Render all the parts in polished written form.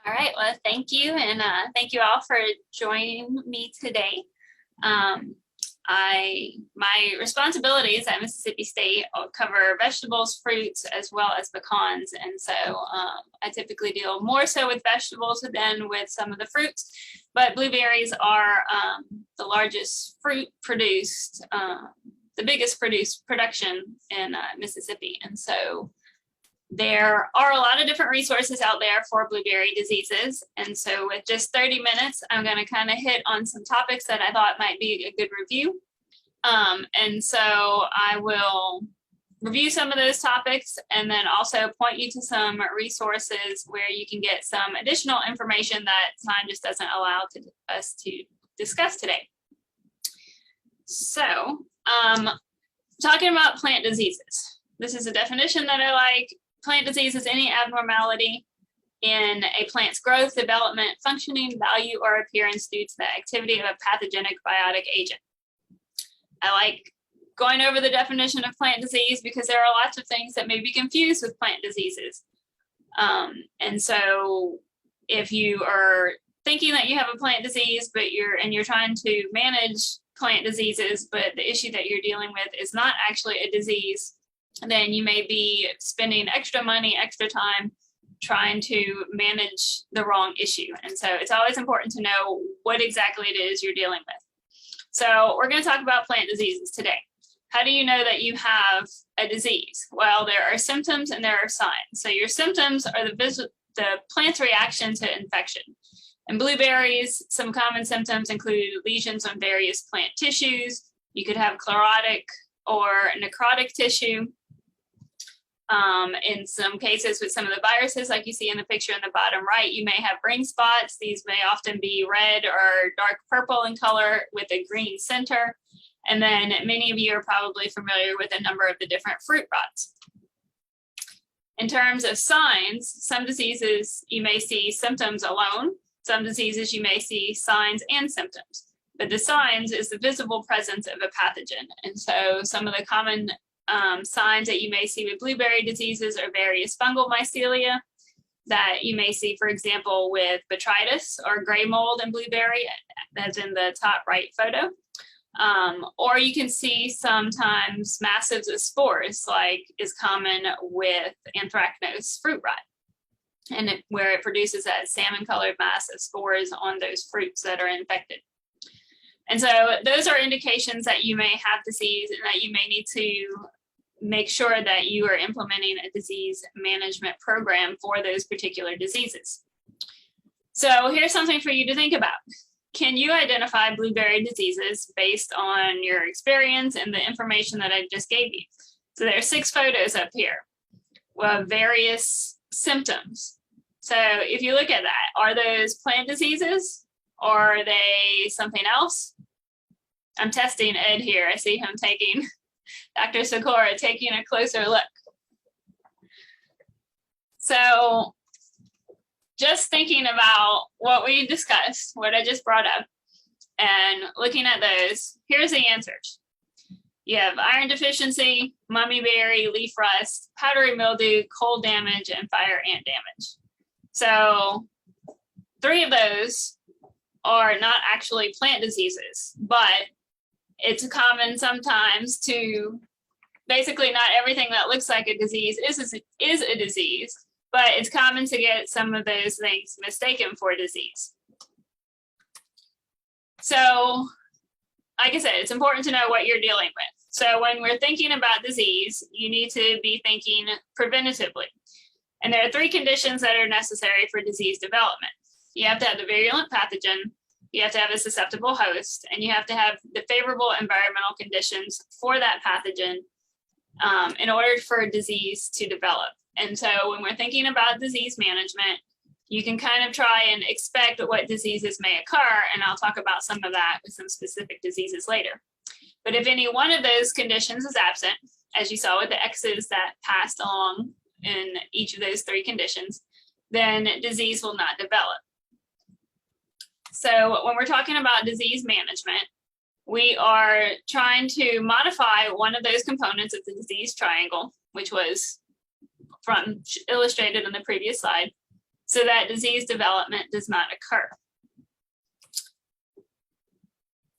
All right, well, thank you, and thank you all for joining me today. My responsibilities at Mississippi State cover vegetables, fruits, as well as pecans, and so I typically deal more so with vegetables than with some of the fruits, but blueberries are the largest fruit produced, the biggest production in Mississippi, and so there are a lot of different resources out there for blueberry diseases. And so with just 30 minutes, I'm going to kind of hit on some topics that I thought might be a good review. And so I will review some of those topics and then also point you to some resources where you can get some additional information that time just doesn't allow us to discuss today. So talking about plant diseases. This is a definition that I like. Plant disease is any abnormality in a plant's growth, development, functioning, value, or appearance due to the activity of a pathogenic biotic agent. I like going over the definition of plant disease because there are lots of things that may be confused with plant diseases. And so if you are thinking that you have a plant disease, but you're trying to manage plant diseases, but the issue that you're dealing with is not actually a disease, then you may be spending extra money, extra time trying to manage the wrong issue. And so it's always important to know what exactly it is you're dealing with. So we're going to talk about plant diseases today. How do you know that you have a disease? Well, there are symptoms and there are signs. So your symptoms are the plant's reaction to infection. In blueberries, some common symptoms include lesions on various plant tissues. You could have chlorotic or necrotic tissue. In some cases with some of the viruses, like you see in the picture in the bottom right, you may have ring spots. These may often be red or dark purple in color with a green center. And then many of you are probably familiar with a number of the different fruit rots. In terms of signs, some diseases you may see symptoms alone. Some diseases you may see signs and symptoms. But the signs is the visible presence of a pathogen. And so some of the common signs that you may see with blueberry diseases are various fungal mycelia that you may see, for example, with botrytis or gray mold in blueberry, that's in the top right photo. Or you can see sometimes massives of spores, like is common with anthracnose fruit rot, and where it produces that salmon-colored mass of spores on those fruits that are infected. And so those are indications that you may have disease and that you may need to make sure that you are implementing a disease management program for those particular diseases. So here's something for you to think about. Can you identify blueberry diseases based on your experience and the information that I just gave you? So there are 6 photos up here with various symptoms. So if you look at that, are those plant diseases or are they something else? I'm testing Ed here. I see him taking, Dr. Sikora taking a closer look. So just thinking about what we discussed, what I just brought up, and looking at those, here's the answers. You have iron deficiency, mummyberry, leaf rust, powdery mildew, cold damage, and fire ant damage. So 3 of those are not actually plant diseases, but it's common sometimes to, basically not everything that looks like a disease is a disease, but it's common to get some of those things mistaken for disease. So, like I said, it's important to know what you're dealing with. So when we're thinking about disease, you need to be thinking preventatively. And there are 3 conditions that are necessary for disease development. You have to have the virulent pathogen, you have to have a susceptible host, and you have to have the favorable environmental conditions for that pathogen in order for disease to develop. And so when we're thinking about disease management, you can kind of try and expect what diseases may occur, and I'll talk about some of that with some specific diseases later. But if any one of those conditions is absent, as you saw with the X's that passed along in each of those 3 conditions, then disease will not develop. So when we're talking about disease management, we are trying to modify one of those components of the disease triangle, which was illustrated in the previous slide. so that disease development does not occur.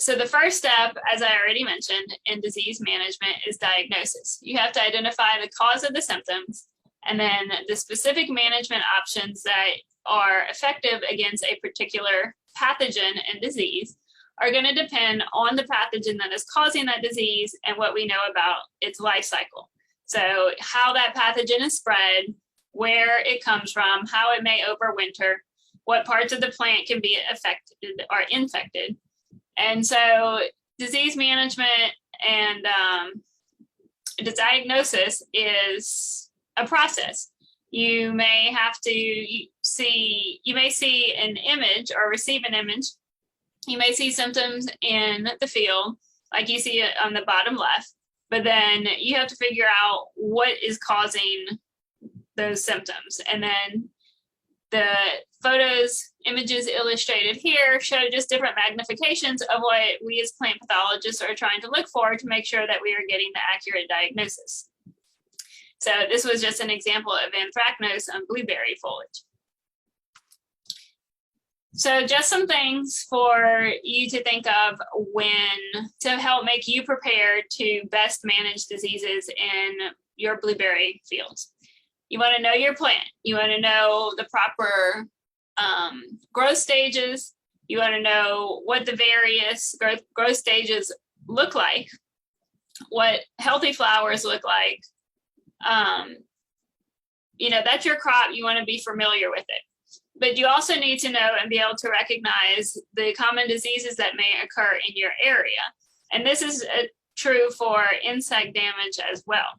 So the first step, as I already mentioned, in disease management is diagnosis. You have to identify the cause of the symptoms, and then the specific management options that are effective against a particular pathogen and disease are going to depend on the pathogen that is causing that disease and what we know about its life cycle. So how that pathogen is spread, where it comes from, how it may overwinter, what parts of the plant can be affected or infected. And so disease management and the diagnosis is a process. You may have to see, you may see an image or receive an image. You may see symptoms in the field, like you see it on the bottom left, but then you have to figure out what is causing those symptoms. And then the photos, images illustrated here show just different magnifications of what we as plant pathologists are trying to look for to make sure that we are getting the accurate diagnosis. So this was just an example of anthracnose on blueberry foliage. So just some things for you to think of to help make you prepared to best manage diseases in your blueberry fields. You want to know your plant. You want to know the proper growth stages. You want to know what the various growth stages look like, what healthy flowers look like. You know, that's your crop. You want to be familiar with it. But you also need to know and be able to recognize the common diseases that may occur in your area. And this is true for insect damage as well.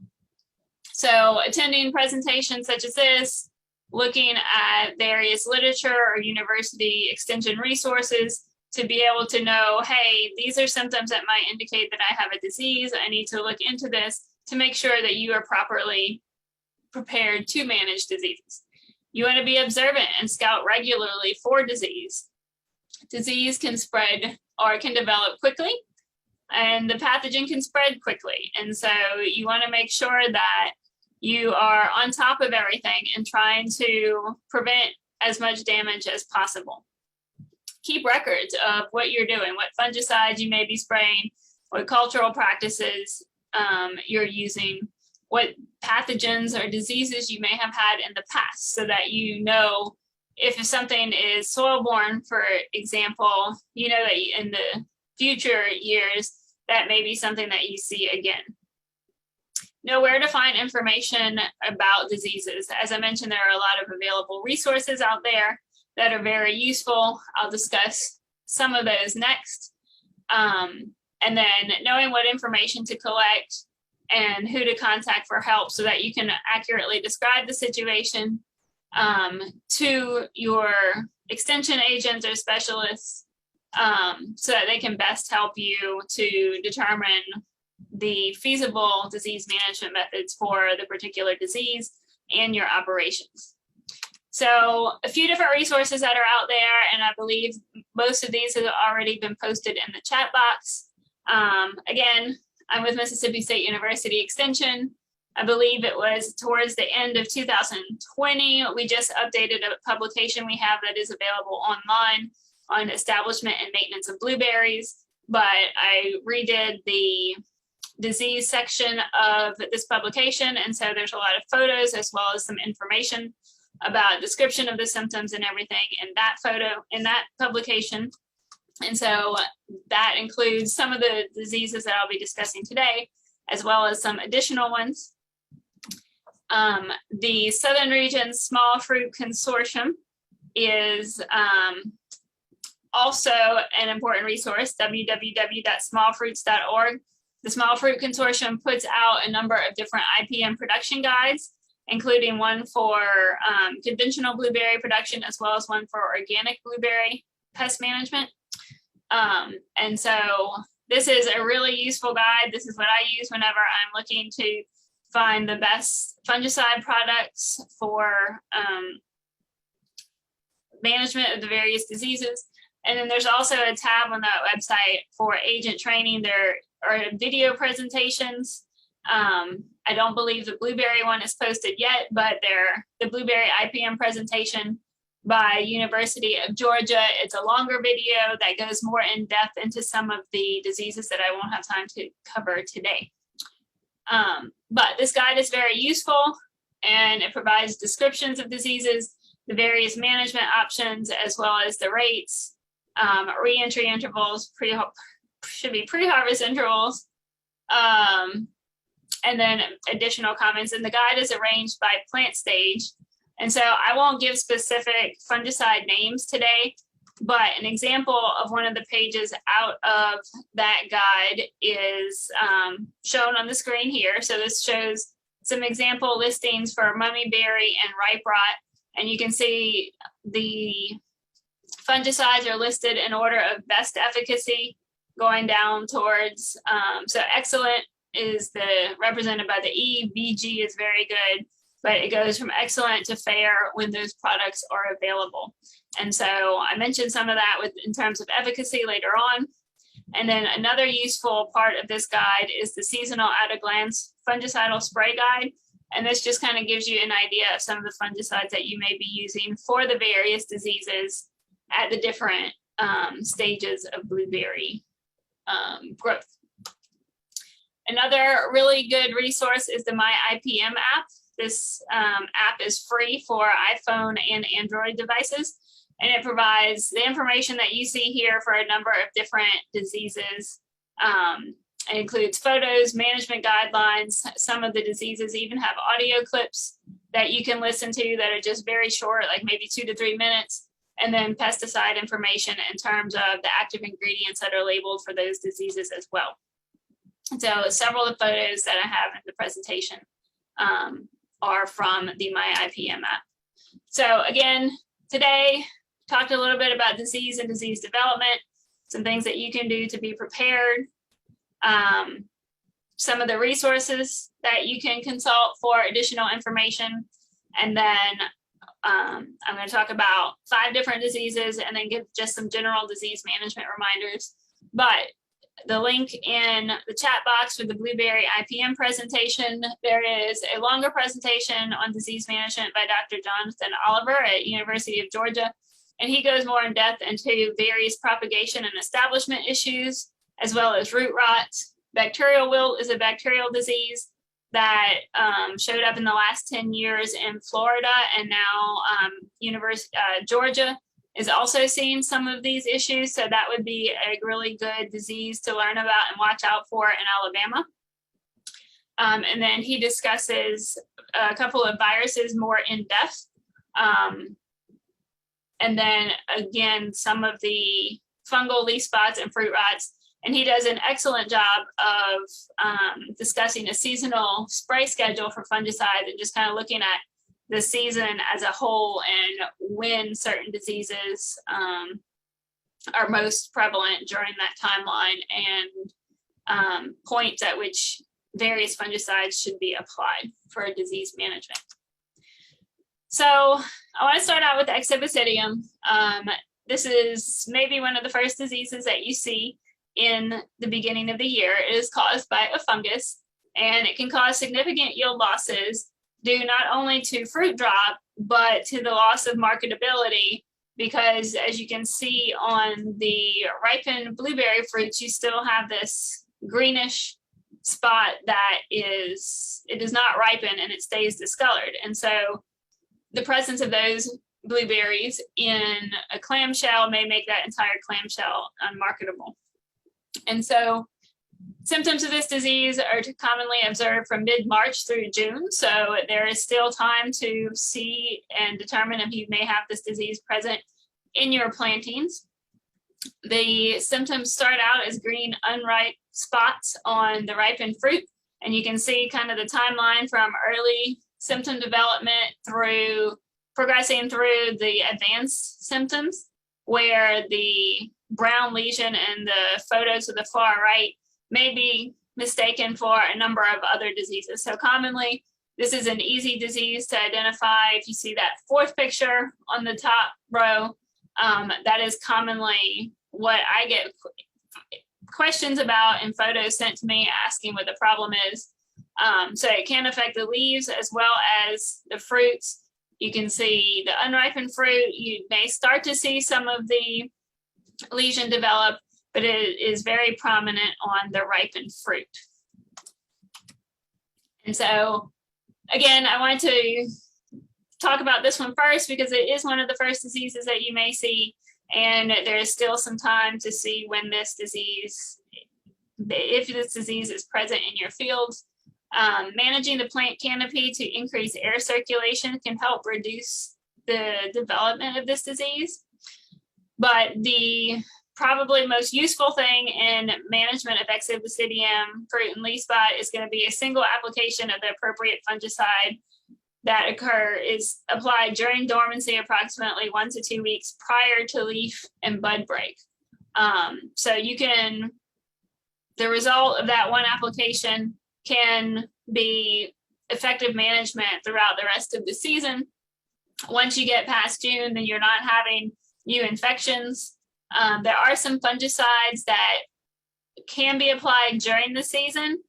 So attending presentations such as this, looking at various literature or university extension resources to be able to know, hey, these are symptoms that might indicate that I have a disease. I need to look into this to make sure that you are properly prepared to manage diseases. You want to be observant and scout regularly for disease. Disease can spread or can develop quickly, and the pathogen can spread quickly. And so you want to make sure that you are on top of everything and trying to prevent as much damage as possible. Keep records of what you're doing, what fungicides you may be spraying, what cultural practices you're using, what pathogens or diseases you may have had in the past, so that you know if something is soil-borne, for example, you know that in the future years, that may be something that you see again. Know where to find information about diseases. As I mentioned, there are a lot of available resources out there that are very useful. I'll discuss some of those next. And then knowing what information to collect and who to contact for help so that you can accurately describe the situation to your extension agents or specialists so that they can best help you to determine the feasible disease management methods for the particular disease and your operations. So a few different resources that are out there, and I believe most of these have already been posted in the chat box. Again, I'm with Mississippi State University Extension. I believe it was towards the end of 2020. We just updated a publication we have that is available online on establishment and maintenance of blueberries, but I redid the disease section of this publication, and so there's a lot of photos as well as some information about description of the symptoms and everything in that publication. And so that includes some of the diseases that I'll be discussing today, as well as some additional ones. The Southern Region Small Fruit Consortium is also an important resource, www.smallfruits.org. The Small Fruit Consortium puts out a number of different IPM production guides, including one for conventional blueberry production, as well as one for organic blueberry pest management. And so this is a really useful guide. This is what I use whenever I'm looking to find the best fungicide products for management of the various diseases. And then there's also a tab on that website for agent training. There are video presentations. I don't believe the blueberry one is posted yet, but the blueberry IPM presentation by University of Georgia. It's a longer video that goes more in depth into some of the diseases that I won't have time to cover today. But this guide is very useful, and it provides descriptions of diseases, the various management options, as well as the rates, re-entry intervals, pre-harvest intervals, and then additional comments. And the guide is arranged by plant stage. And so I won't give specific fungicide names today, but an example of one of the pages out of that guide is shown on the screen here. So this shows some example listings for mummyberry and ripe rot. And you can see the fungicides are listed in order of best efficacy going down towards, so excellent is represented by the E, VG is very good, but it goes from excellent to fair when those products are available. And so I mentioned some of that in terms of efficacy later on. And then another useful part of this guide is the seasonal at-a-glance fungicidal spray guide. And this just kind of gives you an idea of some of the fungicides that you may be using for the various diseases at the different stages of blueberry growth. Another really good resource is the MyIPM app. This app is free for iPhone and Android devices, and it provides the information that you see here for a number of different diseases. It includes photos, management guidelines. Some of the diseases even have audio clips that you can listen to that are just very short, like maybe 2 to 3 minutes, and then pesticide information in terms of the active ingredients that are labeled for those diseases as well. So several of the photos that I have in the presentation are from the MyIPM app. So again, today, talked a little bit about disease and disease development, some things that you can do to be prepared, some of the resources that you can consult for additional information, and then I'm going to talk about 5 different diseases and then give just some general disease management reminders. But the link in the chat box for the Blueberry IPM presentation, there is a longer presentation on disease management by Dr. Jonathan Oliver at University of Georgia. And he goes more in depth into various propagation and establishment issues, as well as root rot. Bacterial wilt is a bacterial disease that showed up in the last 10 years in Florida, and now Georgia is also seeing some of these issues. So that would be a really good disease to learn about and watch out for in Alabama. And then he discusses a couple of viruses more in depth. And then again, some of the fungal leaf spots and fruit rots. And he does an excellent job of discussing a seasonal spray schedule for fungicides and just kind of looking at the season as a whole and when certain diseases are most prevalent during that timeline, and points at which various fungicides should be applied for disease management. So I want to start out with Exobasidium. This is maybe one of the first diseases that you see in the beginning of the year. It is caused by a fungus, and it can cause significant yield losses due not only to fruit drop, but to the loss of marketability, because as you can see on the ripened blueberry fruits, you still have this greenish spot that it does not ripen and it stays discolored. And so the presence of those blueberries in a clamshell may make that entire clamshell unmarketable. And so symptoms of this disease are commonly observed from mid-March through June. So there is still time to see and determine if you may have this disease present in your plantings. The symptoms start out as green unripe spots on the ripened fruit. And you can see kind of the timeline from early symptom development through progressing through the advanced symptoms, where the brown lesion and the photos to the far right may be mistaken for a number of other diseases. So commonly, this is an easy disease to identify. If you see that 4th picture on the top row, that is commonly what I get questions about and photos sent to me asking what the problem is. So it can affect the leaves as well as the fruits. You can see the unripened fruit. You may start to see some of the lesion develop, but it is very prominent on the ripened fruit. And so, again, I wanted to talk about this one first because it is one of the first diseases that you may see, and there is still some time to see when this disease, if this disease is present in your fields. Managing the plant canopy to increase air circulation can help reduce the development of this disease. But the probably most useful thing in management of Exobasidium fruit and leaf spot is going to be a single application of the appropriate fungicide that is applied during dormancy, approximately 1 to 2 weeks prior to leaf and bud break. So you can, the result of that one application can be effective management throughout the rest of the season. Once you get past June, then you're not having new infections. There are some fungicides that can be applied during the season.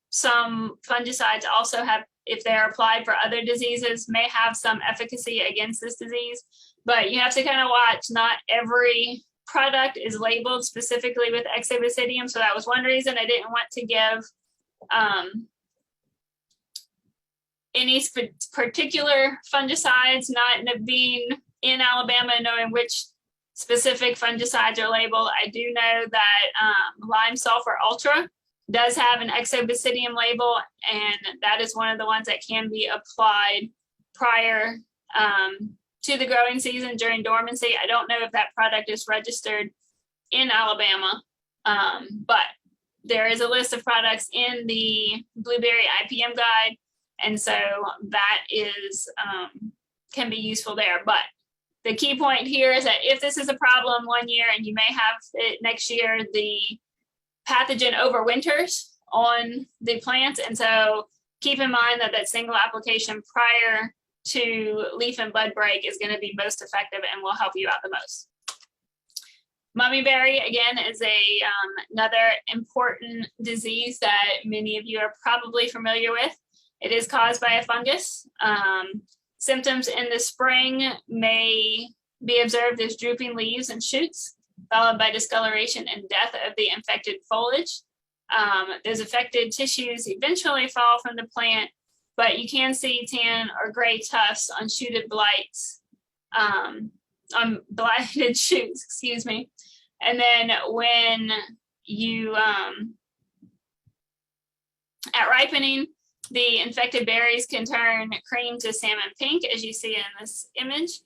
Some fungicides also have, if they're applied for other diseases, may have some efficacy against this disease, but you have to kind of watch. Not every product is labeled specifically with Exobasidium, so that was one reason I didn't want to give any particular fungicides, not being in Alabama and knowing which specific fungicides are labeled. I do know that Lime Sulfur Ultra does have an Exobasidium label, and that is one of the ones that can be applied prior to the growing season during dormancy. I don't know if that product is registered in Alabama, but there is a list of products in the Blueberry IPM guide, and so that is can be useful there. But the key point here is that if this is a problem one year and you may have it next year, the pathogen overwinters on the plants, and so keep in mind that that single application prior to leaf and bud break is going to be most effective and will help you out the most. Mummyberry, again, is another important disease that many of you are probably familiar with. It is caused by a fungus. Symptoms in the spring may be observed as drooping leaves and shoots, followed by discoloration and death of the infected foliage. Those affected tissues eventually fall from the plant, but you can see tan or gray tufts on shooted blights, on blighted shoots, excuse me. And then when you, at ripening, the infected berries can turn cream to salmon pink, as you see in this image.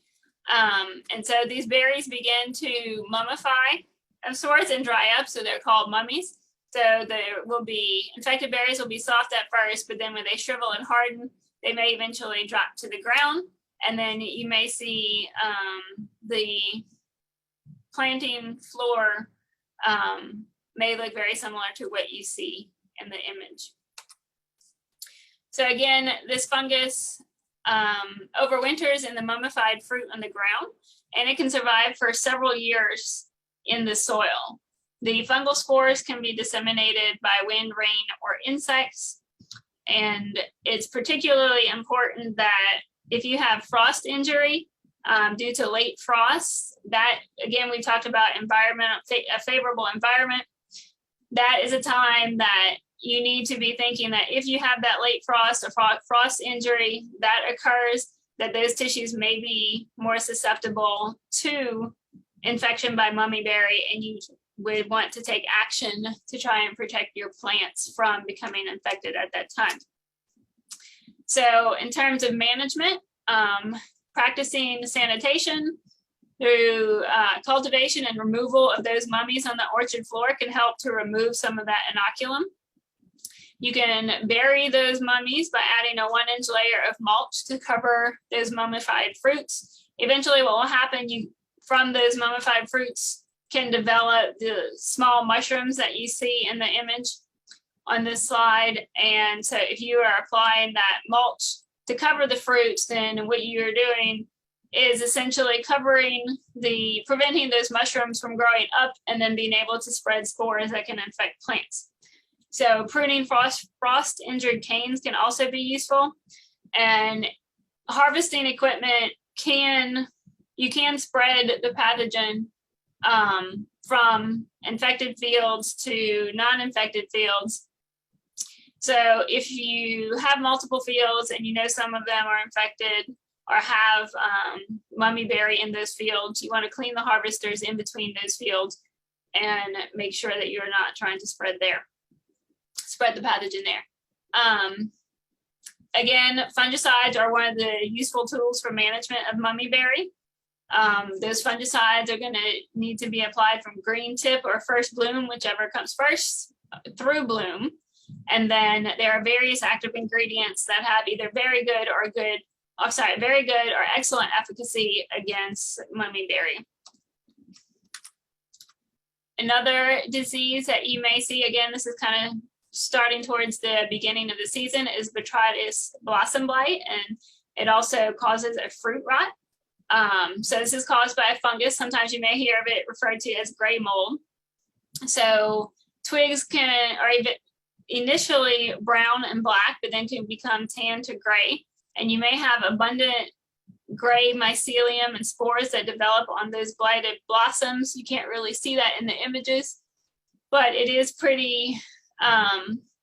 And so these berries begin to mummify of sorts and dry up, so they're called mummies. So there will be, infected berries will be soft at first, but then when they shrivel and harden, they may eventually drop to the ground. And then you may see the planting floor may look very similar to what you see in the image. So again, this fungus overwinters in the mummified fruit on the ground, and it can survive for several years in the soil. The fungal spores can be disseminated by wind, rain, or insects. And it's particularly important that if you have frost injury due to late frost, that, again, we talked about a favorable environment. That is a time that you need to be thinking that if you have that late frost or frost injury that occurs, that those tissues may be more susceptible to infection by mummyberry, and you would want to take action to try and protect your plants from becoming infected at that time. So in terms of management, practicing sanitation through cultivation and removal of those mummies on the orchard floor can help to remove some of that inoculum. You can bury those mummies by adding a 1-inch layer of mulch to cover those mummified fruits. Eventually what will happen, from those mummified fruits can develop the small mushrooms that you see in the image on this slide. And so if you are applying that mulch to cover the fruits, then what you're doing is essentially preventing those mushrooms from growing up and then being able to spread spores that can infect plants. So pruning frost injured canes can also be useful. And harvesting equipment you can spread the pathogen from infected fields to non-infected fields. So if you have multiple fields and you know some of them are infected or have mummyberry in those fields, you want to clean the harvesters in between those fields and make sure that you're not trying to spread the pathogen there. Again, fungicides are one of the useful tools for management of mummyberry. Those fungicides are going to need to be applied from green tip or first bloom, whichever comes first, through bloom. And then there are various active ingredients that have either very good or excellent efficacy against mummyberry. Another disease that you may see, again, this is kind of starting towards the beginning of the season, is Botrytis blossom blight, and it also causes a fruit rot. So this is caused by a fungus. Sometimes you may hear of it referred to as gray mold. So twigs are even initially brown and black, but then can become tan to gray. And you may have abundant gray mycelium and spores that develop on those blighted blossoms. You can't really see that in the images, but it is pretty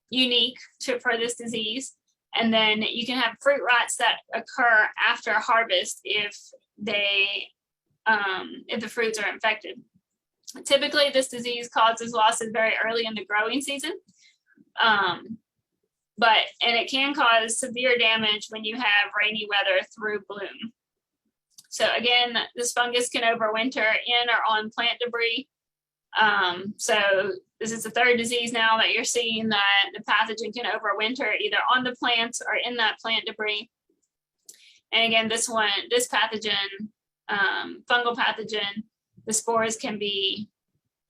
unique for this disease. And then you can have fruit rots that occur after harvest if the fruits are infected. Typically, this disease causes losses very early in the growing season, and it can cause severe damage when you have rainy weather through bloom. So again, this fungus can overwinter in or on plant debris. So this is the third disease now that you're seeing that the pathogen can overwinter either on the plants or in that plant debris. And again, this pathogen, fungal pathogen, the spores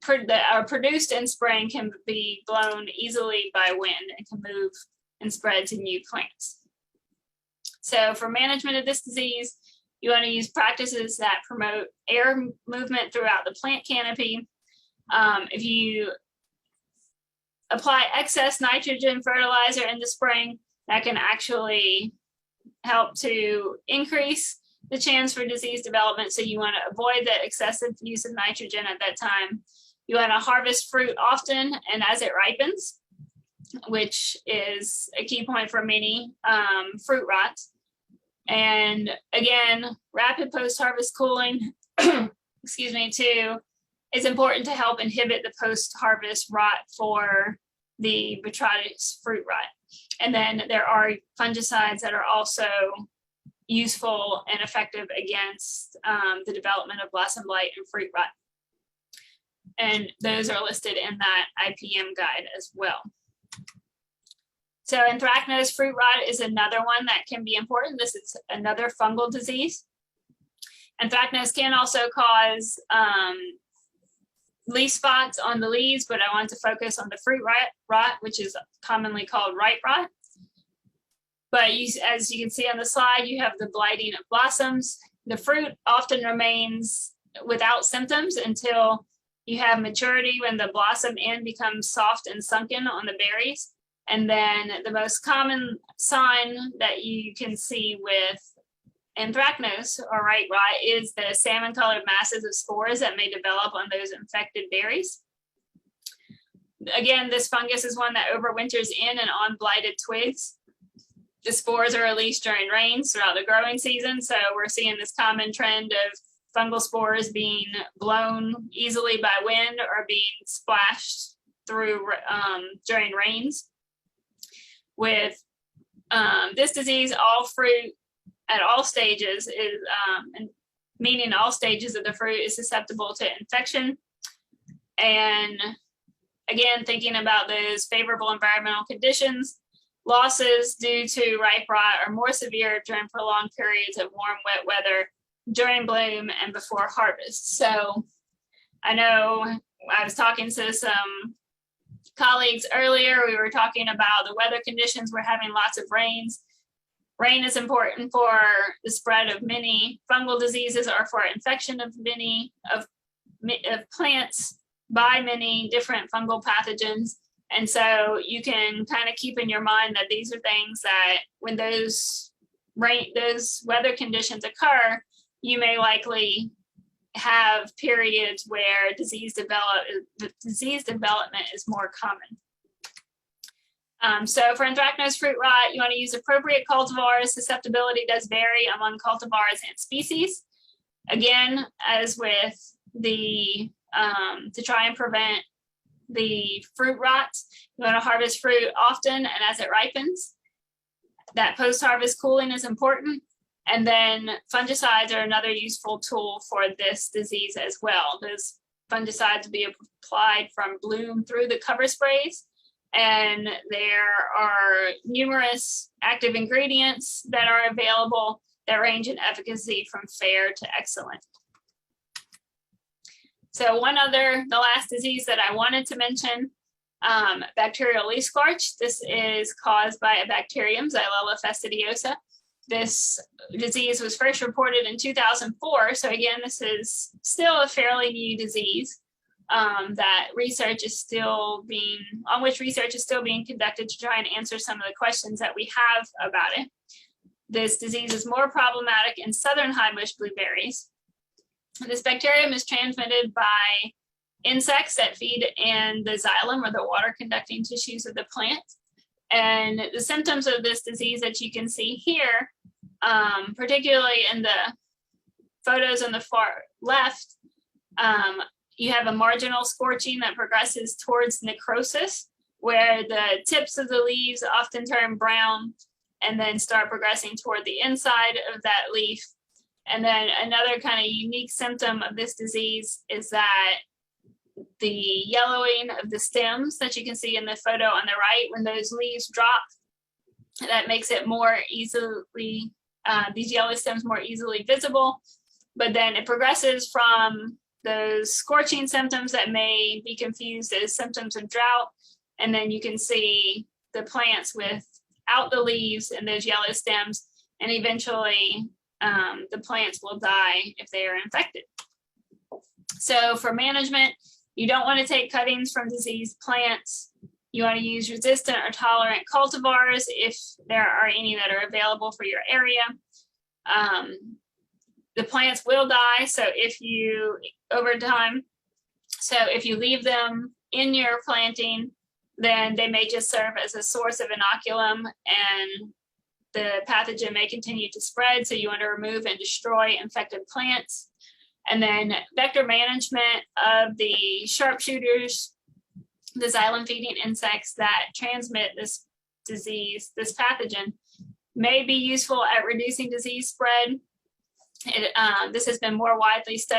are produced in spring, can be blown easily by wind and can move and spread to new plants. So for management of this disease, you want to use practices that promote air movement throughout the plant canopy. If you apply excess nitrogen fertilizer in the spring, that can actually help to increase the chance for disease development. So you want to avoid the excessive use of nitrogen at that time. You want to harvest fruit often and as it ripens, which is a key point for many fruit rots. And again, rapid post-harvest cooling, excuse me, too, is important to help inhibit the post-harvest rot for the Botrytis fruit rot. And then there are fungicides that are also useful and effective against the development of blossom blight and fruit rot. And those are listed in that IPM guide as well. So anthracnose fruit rot is another one that can be important. This is another fungal disease. Anthracnose can also cause leaf spots on the leaves, but I want to focus on the fruit rot, which is commonly called ripe rot. But as you can see on the slide, you have the blighting of blossoms. The fruit often remains without symptoms until you have maturity, when the blossom end becomes soft and sunken on the berries. And then the most common sign that you can see with anthracnose or ripe rot is the salmon-colored masses of spores that may develop on those infected berries. Again, this fungus is one that overwinters in and on blighted twigs. The spores are released during rains throughout the growing season, so we're seeing this common trend of fungal spores being blown easily by wind or being splashed through during rains. With this disease, all fruit at all stages is, meaning all stages of the fruit, is susceptible to infection. And again, thinking about those favorable environmental conditions, losses due to ripe rot are more severe during prolonged periods of warm, wet weather during bloom and before harvest. So I know I was talking to some colleagues earlier, we were talking about the weather conditions. We're having lots of rains. Rain is important for the spread of many fungal diseases or for infection of many of plants by many different fungal pathogens. And so you can kind of keep in your mind that these are things that when those those weather conditions occur, you may likely have periods where disease development is more common. So for anthracnose fruit rot, you want to use appropriate cultivars. Susceptibility does vary among cultivars and species. Again, as with the, to try and prevent the fruit rot, you want to harvest fruit often and as it ripens. That post-harvest cooling is important. And then fungicides are another useful tool for this disease as well. Those fungicides will be applied from bloom through the cover sprays. And there are numerous active ingredients that are available that range in efficacy from fair to excellent. So the last disease that I wanted to mention, bacterial leaf scorch. This is caused by a bacterium, Xylella fastidiosa. This disease was first reported in 2004. So again, this is still a fairly new disease on which research is still being conducted to try and answer some of the questions that we have about it. This disease is more problematic in southern highbush blueberries. This bacterium is transmitted by insects that feed in the xylem, or the water conducting tissues of the plant. And the symptoms of this disease that you can see here, particularly in the photos on the far left, you have a marginal scorching that progresses towards necrosis, where the tips of the leaves often turn brown and then start progressing toward the inside of that leaf. And then another kind of unique symptom of this disease is that the yellowing of the stems that you can see in the photo on the right, when those leaves drop, that makes it more easily, these yellow stems more easily visible. But then it progresses from those scorching symptoms that may be confused as symptoms of drought. And then you can see the plants without the leaves and those yellow stems, and eventually the plants will die if they are infected. So for management, you don't want to take cuttings from diseased plants. You want to use resistant or tolerant cultivars if there are any that are available for your area. The plants will die, so if you leave them in your planting, then they may just serve as a source of inoculum and the pathogen may continue to spread. So you want to remove and destroy infected plants. And then vector management of the sharpshooters, the xylem feeding insects that transmit this disease, this pathogen, may be useful at reducing disease spread. This has been more widely studied